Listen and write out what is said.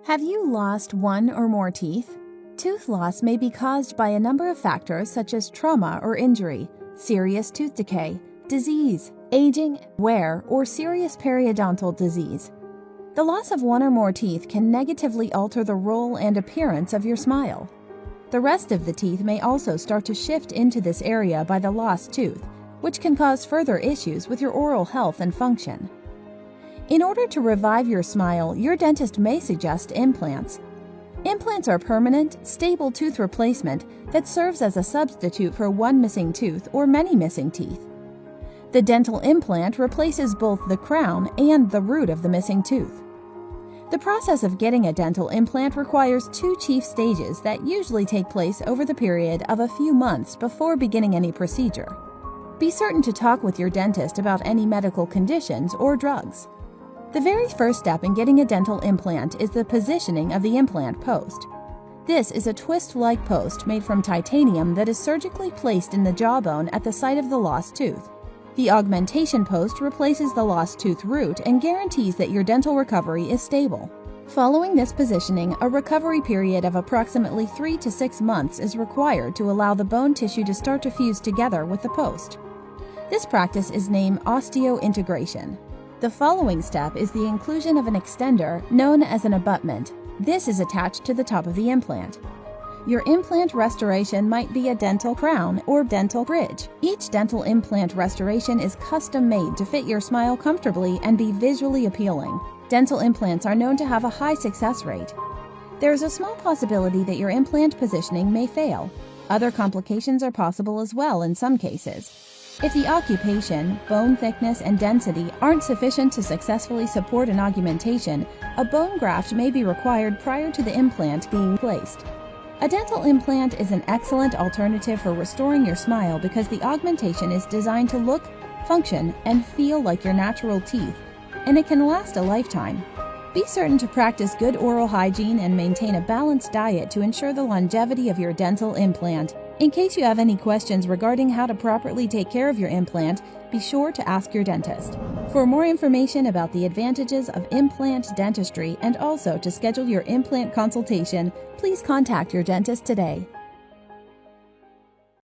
Have you lost one or more teeth? Tooth loss may be caused by a number of factors such as trauma or injury, serious tooth decay, disease, aging, wear, or serious periodontal disease. The loss of one or more teeth can negatively alter the role and appearance of your smile. The rest of the teeth may also start to shift into this area by the lost tooth, which can cause further issues with your oral health and function. In order to revive your smile, your dentist may suggest implants. Implants are permanent, stable tooth replacement that serves as a substitute for one missing tooth or many missing teeth. The dental implant replaces both the crown and the root of the missing tooth. The process of getting a dental implant requires two chief stages that usually take place over the period of a few months before beginning any procedure. Be certain to talk with your dentist about any medical conditions or drugs. The very first step in getting a dental implant is the positioning of the implant post. This is a twist-like post made from titanium that is surgically placed in the jawbone at the site of the lost tooth. The augmentation post replaces the lost tooth root and guarantees that your dental recovery is stable. Following this positioning, a recovery period of approximately 3 to 6 months is required to allow the bone tissue to start to fuse together with the post. This practice is named osseointegration. The following step is the inclusion of an extender known as an abutment. This is attached to the top of the implant. Your implant restoration might be a dental crown or dental bridge. Each dental implant restoration is custom-made to fit your smile comfortably and be visually appealing. Dental implants are known to have a high success rate. There is a small possibility that your implant positioning may fail. Other complications are possible as well in some cases. If the occupation, bone thickness, and density aren't sufficient to successfully support an augmentation, a bone graft may be required prior to the implant being placed. A dental implant is an excellent alternative for restoring your smile because the augmentation is designed to look, function, and feel like your natural teeth, and it can last a lifetime. Be certain to practice good oral hygiene and maintain a balanced diet to ensure the longevity of your dental implant. In case you have any questions regarding how to properly take care of your implant, be sure to ask your dentist. For more information about the advantages of implant dentistry and also to schedule your implant consultation, please contact your dentist today.